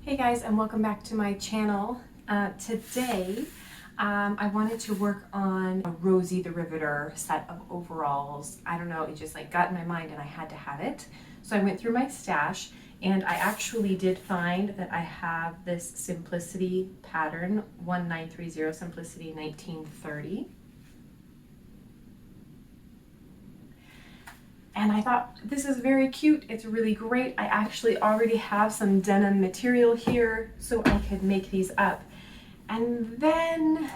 Hey guys, and welcome back to my channel. Today I wanted to work on a Rosie the Riveter set of overalls. I don't know, it just got in my mind and I had to have it. So I went through my stash and I actually did find that I have this Simplicity pattern, 1930 Simplicity 1930. And I thought, this is very cute, it's really great. I actually already have some denim material here, so I could make these up. And then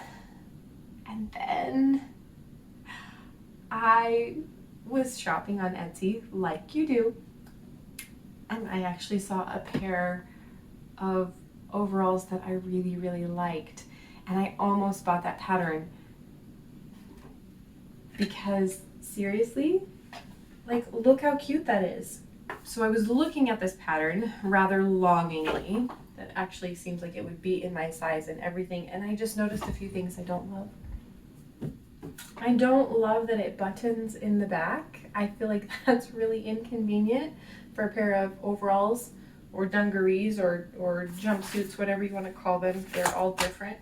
I was shopping on Etsy, like you do, and I actually saw a pair of overalls that I really, really liked. And I almost bought that pattern because, seriously, look how cute that is. So I was looking at this pattern rather longingly. That actually seems like it would be in my size and everything. And I just noticed a few things I don't love. I don't love that it buttons in the back. I feel like that's really inconvenient for a pair of overalls or dungarees or jumpsuits, whatever you want to call them. They're all different.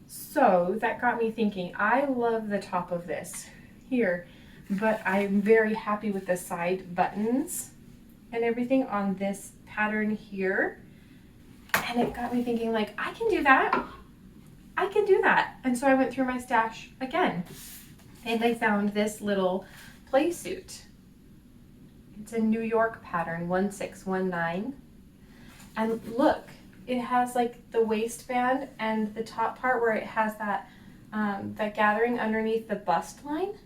So that got me thinking, I love the top of this here, but I'm very happy with the side buttons and everything on this pattern here. And it got me thinking, I can do that. I can do that. And so I went through my stash again and I found this little play suit. It's a New York pattern, 1619. And look, it has the waistband and the top part where it has that gathering underneath the bust line.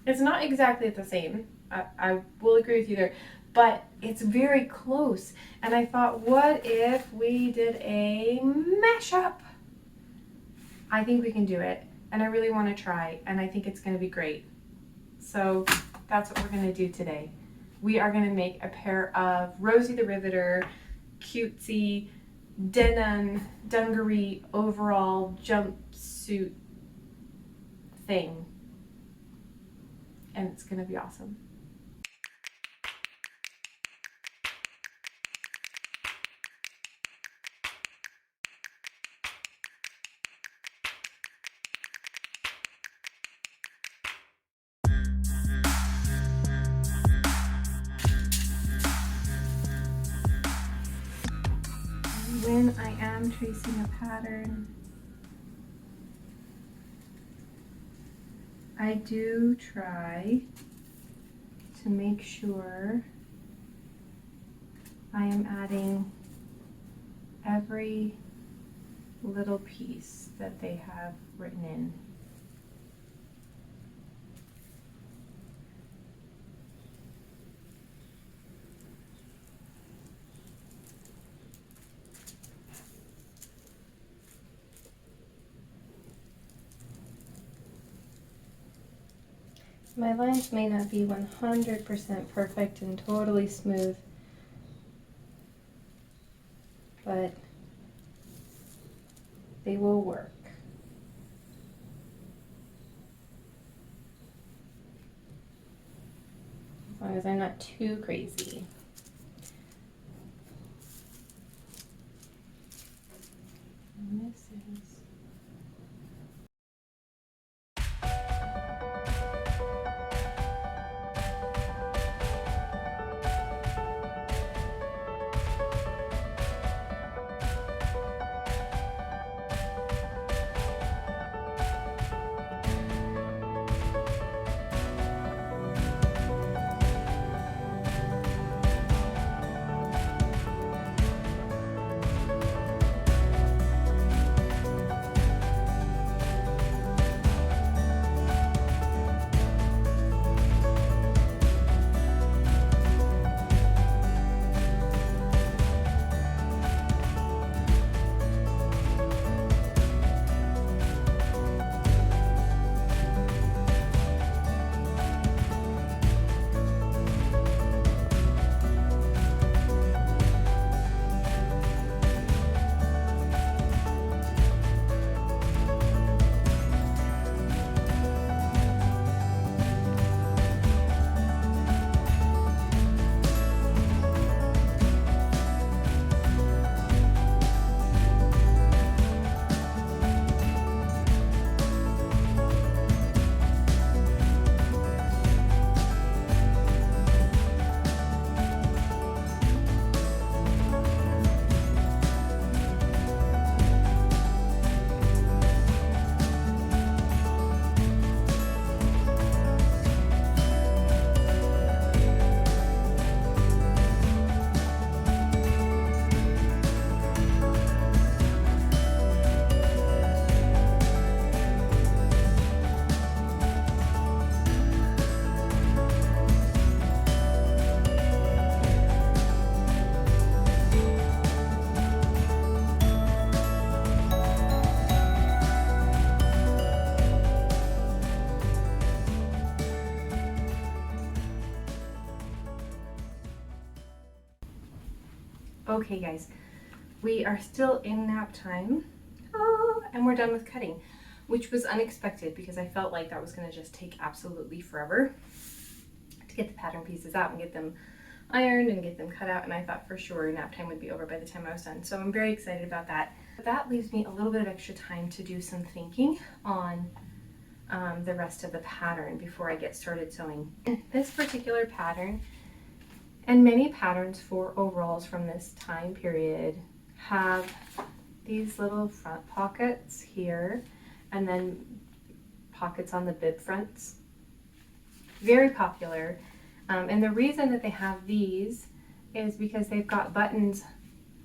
It's not exactly the same, I will agree with you there, but it's very close. And I thought, what if we did a mashup? I think we can do it, and I really want to try, and I think it's going to be great. So that's what we're going to do today. We are going to make a pair of Rosie the Riveter, cutesy, denim, dungaree, overall, jumpsuit thing. And it's gonna be awesome. When I am tracing a pattern, I do try to make sure I am adding every little piece that they have written in. My lines may not be 100% perfect and totally smooth, but they will work. As long as I'm not too crazy. And this is Okay guys, we are still in nap time, and we're done with cutting, which was unexpected because I felt like that was going to just take absolutely forever to get the pattern pieces out and get them ironed and get them cut out, and I thought for sure nap time would be over by the time I was done. So I'm very excited about that. But that leaves me a little bit of extra time to do some thinking on the rest of the pattern before I get started sewing. This particular pattern, and many patterns for overalls from this time period, have these little front pockets here and then pockets on the bib fronts. Very popular. And the reason that they have these is because they've got buttons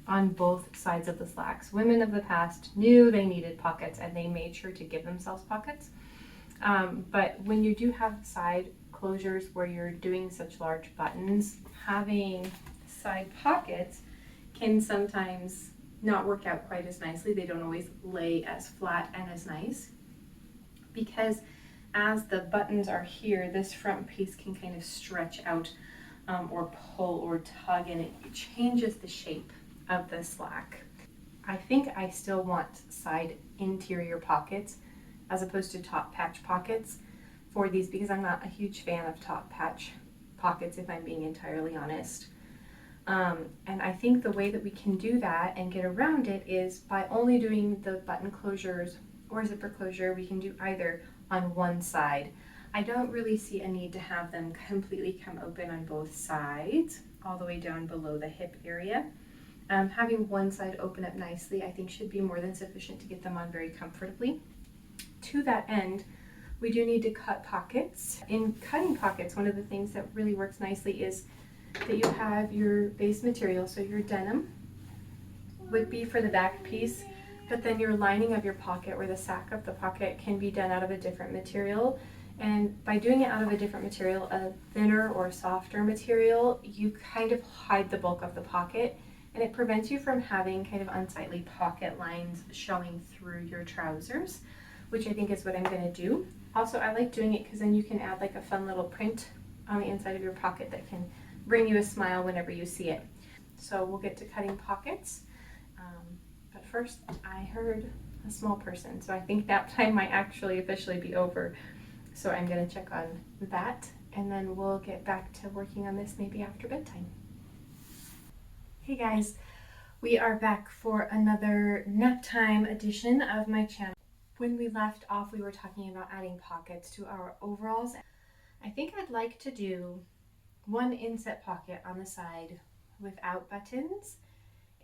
on both sides of the slacks. Women of the past knew they needed pockets and they made sure to give themselves pockets. But when you do have side closures where you're doing such large buttons, having side pockets can sometimes not work out quite as nicely. They don't always lay as flat and as nice, because as the buttons are here, this front piece can kind of stretch out or pull or tug, and it changes the shape of the slack. I think I still want side interior pockets as opposed to top patch pockets for these, because I'm not a huge fan of top patch pockets, if I'm being entirely honest. And I think the way that we can do that and get around it is by only doing the button closures or zipper closure. We can do either on one side. I don't really see a need to have them completely come open on both sides, all the way down below the hip area. Having one side open up nicely, I think, should be more than sufficient to get them on very comfortably. To that end, we do need to cut pockets. In cutting pockets, one of the things that really works nicely is that you have your base material, so your denim would be for the back piece, but then your lining of your pocket, or the sack of the pocket, can be done out of a different material. And by doing it out of a different material, a thinner or softer material, you kind of hide the bulk of the pocket, and it prevents you from having kind of unsightly pocket lines showing through your trousers, which I think is what I'm going to do. Also, I like doing it because then you can add like a fun little print on the inside of your pocket that can bring you a smile whenever you see it. So we'll get to cutting pockets. But first, I heard a small person, so I think nap time might actually officially be over. So I'm going to check on that, and then we'll get back to working on this maybe after bedtime. Hey guys, we are back for another nap time edition of my channel. When we left off, we were talking about adding pockets to our overalls. I think I'd like to do one inset pocket on the side without buttons,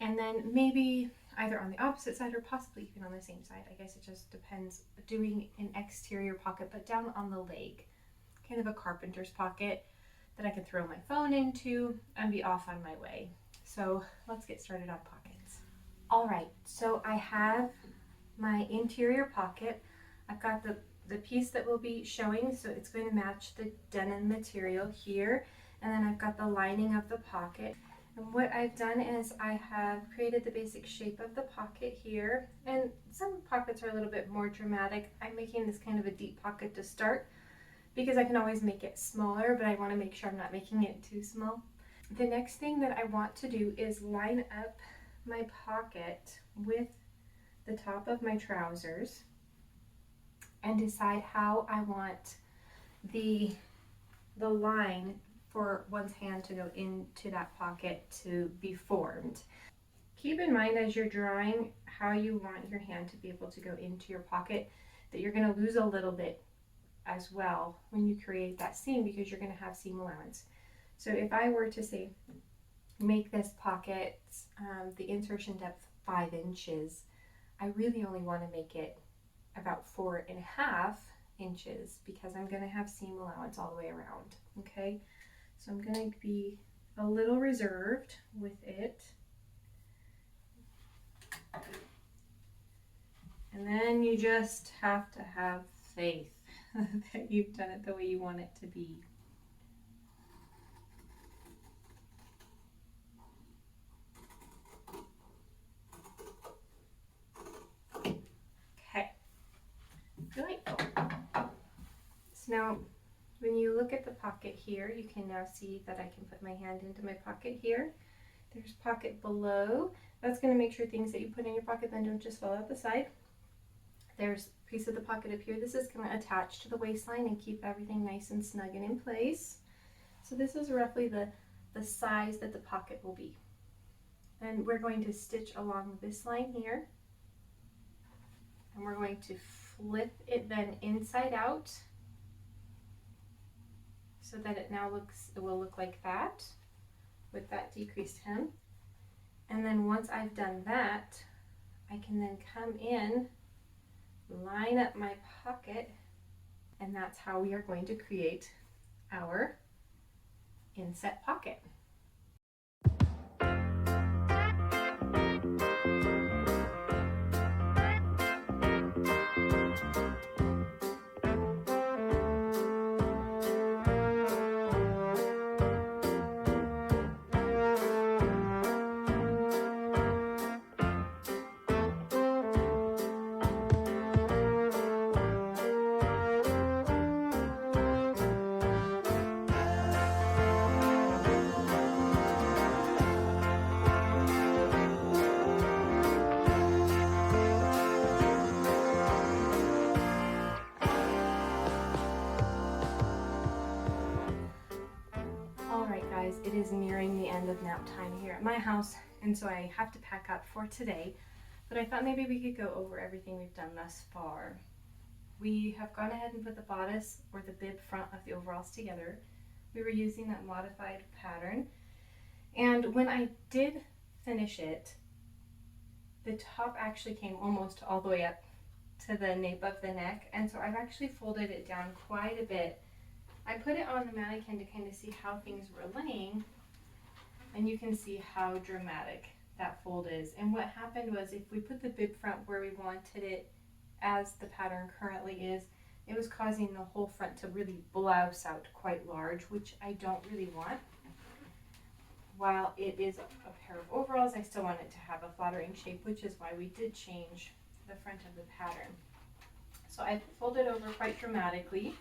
and then maybe either on the opposite side or possibly even on the same side. I guess it just depends. Doing an exterior pocket, but down on the leg, kind of a carpenter's pocket that I could throw my phone into and be off on my way. So let's get started on pockets. All right, so I have my interior pocket. I've got the piece that will be showing, so it's going to match the denim material here, and then I've got the lining of the pocket. And what I've done is I have created the basic shape of the pocket here, and some pockets are a little bit more dramatic. I'm making this kind of a deep pocket to start because I can always make it smaller, but I want to make sure I'm not making it too small. The next thing that I want to do is line up my pocket with the top of my trousers and decide how I want the line for one's hand to go into that pocket to be formed. Keep in mind as you're drawing how you want your hand to be able to go into your pocket, that you're going to lose a little bit as well when you create that seam, because you're going to have seam allowance. So if I were to say make this pocket the insertion depth 5 inches, I really only want to make it about 4.5 inches because I'm going to have seam allowance all the way around. Okay, so I'm going to be a little reserved with it. And then you just have to have faith that you've done it the way you want it to be. Okay, delightful. So now when you look at the pocket here, you can now see that I can put my hand into my pocket here There's pocket below. That's going to make sure things that you put in your pocket then don't just fall out the side. There's a piece of the pocket up here. This is going to attach to the waistline and keep everything nice and snug and in place. So this is roughly the size that the pocket will be. And we're going to stitch along this line here. And we're going to flip it then inside out so that it will look like that with that decreased hem. And then once I've done that, I can then come in, line up my pocket, and that's how we are going to create our inset pocket. It is nearing the end of nap time here at my house, and so I have to pack up for today, but I thought maybe we could go over everything we've done thus far. We have gone ahead and put the bodice or the bib front of the overalls together. We were using that modified pattern, and when I did finish it, the top actually came almost all the way up to the nape of the neck, and so I've actually folded it down quite a bit. I put it on the mannequin to kind of see how things were laying, and you can see how dramatic that fold is. And what happened was, if we put the bib front where we wanted it as the pattern currently is, it was causing the whole front to really blouse out quite large, which I don't really want. While it is a pair of overalls, I still want it to have a flattering shape, which is why we did change the front of the pattern. So I folded over quite dramatically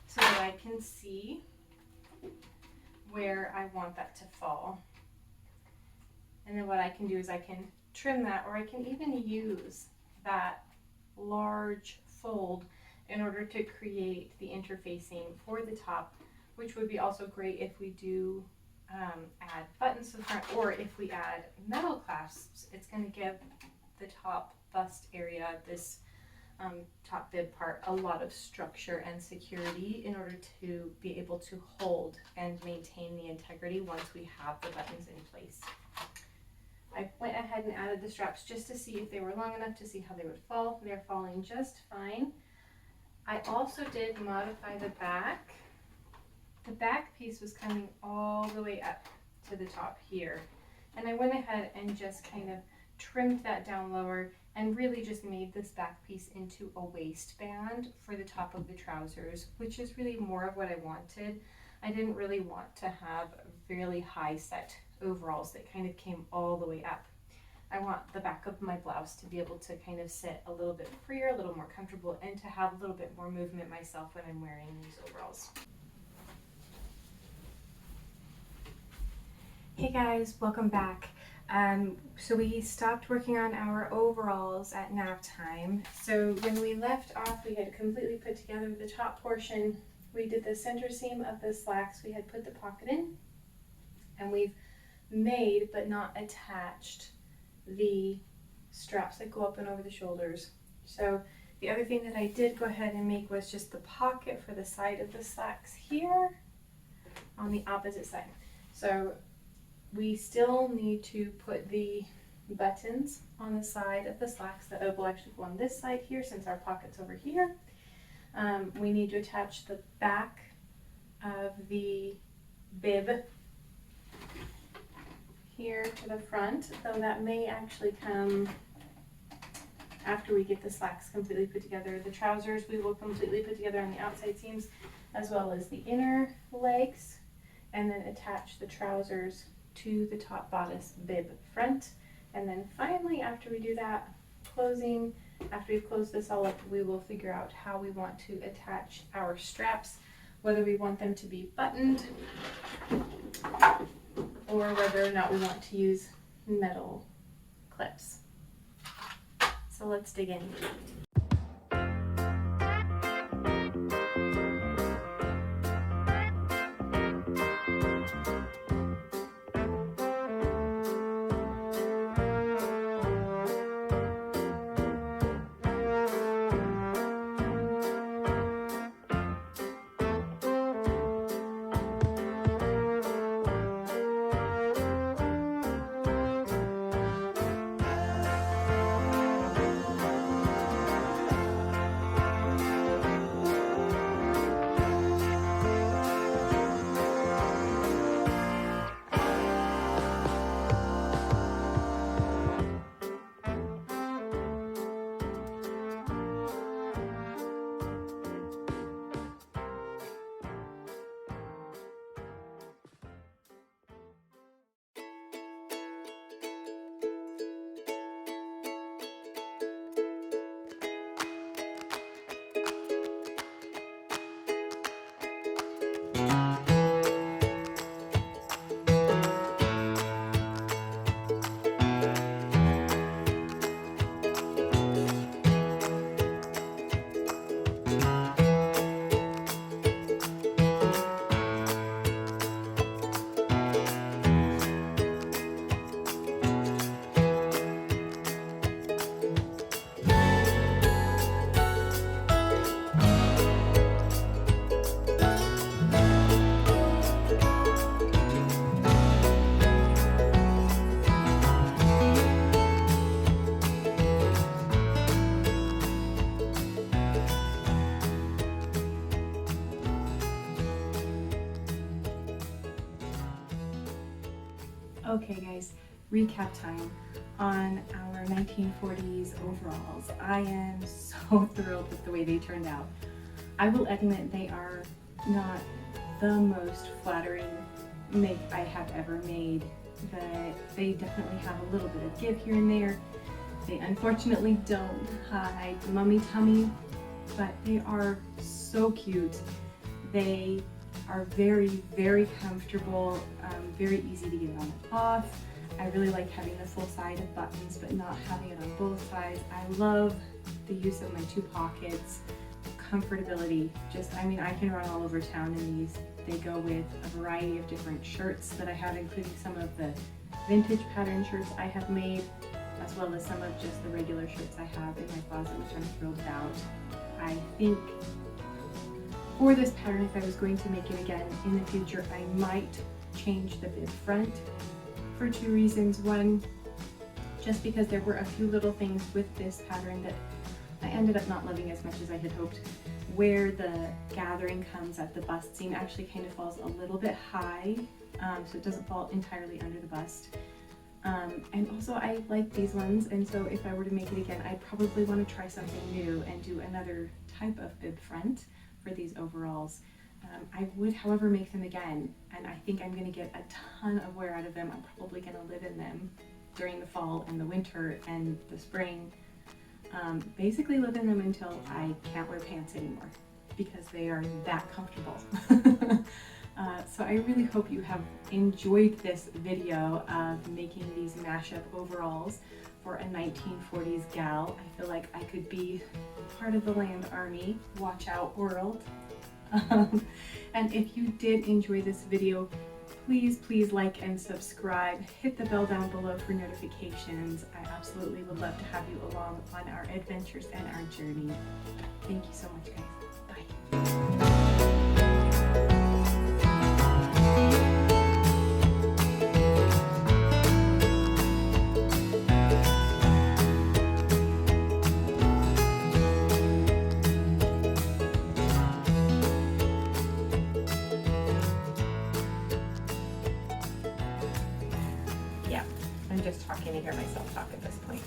so that I can see where I want that to fall. And then what I can do is I can trim that, or I can even use that large fold in order to create the interfacing for the top, which would be also great if we do add buttons to the front, or if we add metal clasps. It's going to give the top bust area, this top bib part, a lot of structure and security in order to be able to hold and maintain the integrity once we have the buttons in place. I went ahead and added the straps just to see if they were long enough to see how they would fall. They're falling just fine. I also did modify the back. The back piece was coming all the way up to the top here, and I went ahead and just kind of trimmed that down lower and really just made this back piece into a waistband for the top of the trousers, which is really more of what I wanted. I didn't really want to have really high set overalls that kind of came all the way up. I want the back of my blouse to be able to kind of sit a little bit freer, a little more comfortable, and to have a little bit more movement myself when I'm wearing these overalls. Hey guys, welcome back. So we stopped working on our overalls at nap time. So when we left off, we had completely put together the top portion. We did the center seam of the slacks. We had put the pocket in, and we've made but not attached the straps that go up and over the shoulders. So the other thing that I did go ahead and make was just the pocket for the side of the slacks here on the opposite side. So we still need to put the buttons on the side of the slacks that will actually go on this side here, since our pocket's over here. We need to attach the back of the bib here to the front, though that may actually come after we get the slacks completely put together. The trousers we will completely put together on the outside seams, as well as the inner legs, and then attach the trousers to the top bodice bib front. And then finally, after we do that, after we've closed this all up, we will figure out how we want to attach our straps, whether we want them to be buttoned or whether or not we want to use metal clips. So let's dig in. Okay guys, recap time on our 1940s overalls. I am so thrilled with the way they turned out. I will admit they are not the most flattering make I have ever made, but they definitely have a little bit of give here and there. They unfortunately don't hide the mummy tummy, but they are so cute. They are very, very comfortable, very easy to get on and off. I really like having the full side of buttons, but not having it on both sides. I love the use of my two pockets, comfortability. I mean, I can run all over town in these. They go with a variety of different shirts that I have, including some of the vintage pattern shirts I have made, as well as some of just the regular shirts I have in my closet, which I'm thrilled about. I think for this pattern, if I was going to make it again in the future, I might change the bib front for two reasons. One, just because there were a few little things with this pattern that I ended up not loving as much as I had hoped. Where the gathering comes at the bust seam actually kind of falls a little bit high, so it doesn't fall entirely under the bust. And also I like these ones, and so if I were to make it again, I'd probably want to try something new and do another type of bib front for these overalls. I would, however, make them again, and I think I'm going to get a ton of wear out of them. I'm probably going to live in them during the fall and the winter and the spring. Basically live in them until I can't wear pants anymore, because they are that comfortable. So I really hope you have enjoyed this video of making these mashup overalls for a 1940s gal. I feel like I could be part of the Land Army Watch Out world. And if you did enjoy this video, please like and subscribe. Hit the bell down below for notifications. I absolutely would love to have you along on our adventures and our journey. Thank you so much, guys. Bye. I'm just talking to hear myself talk at this point.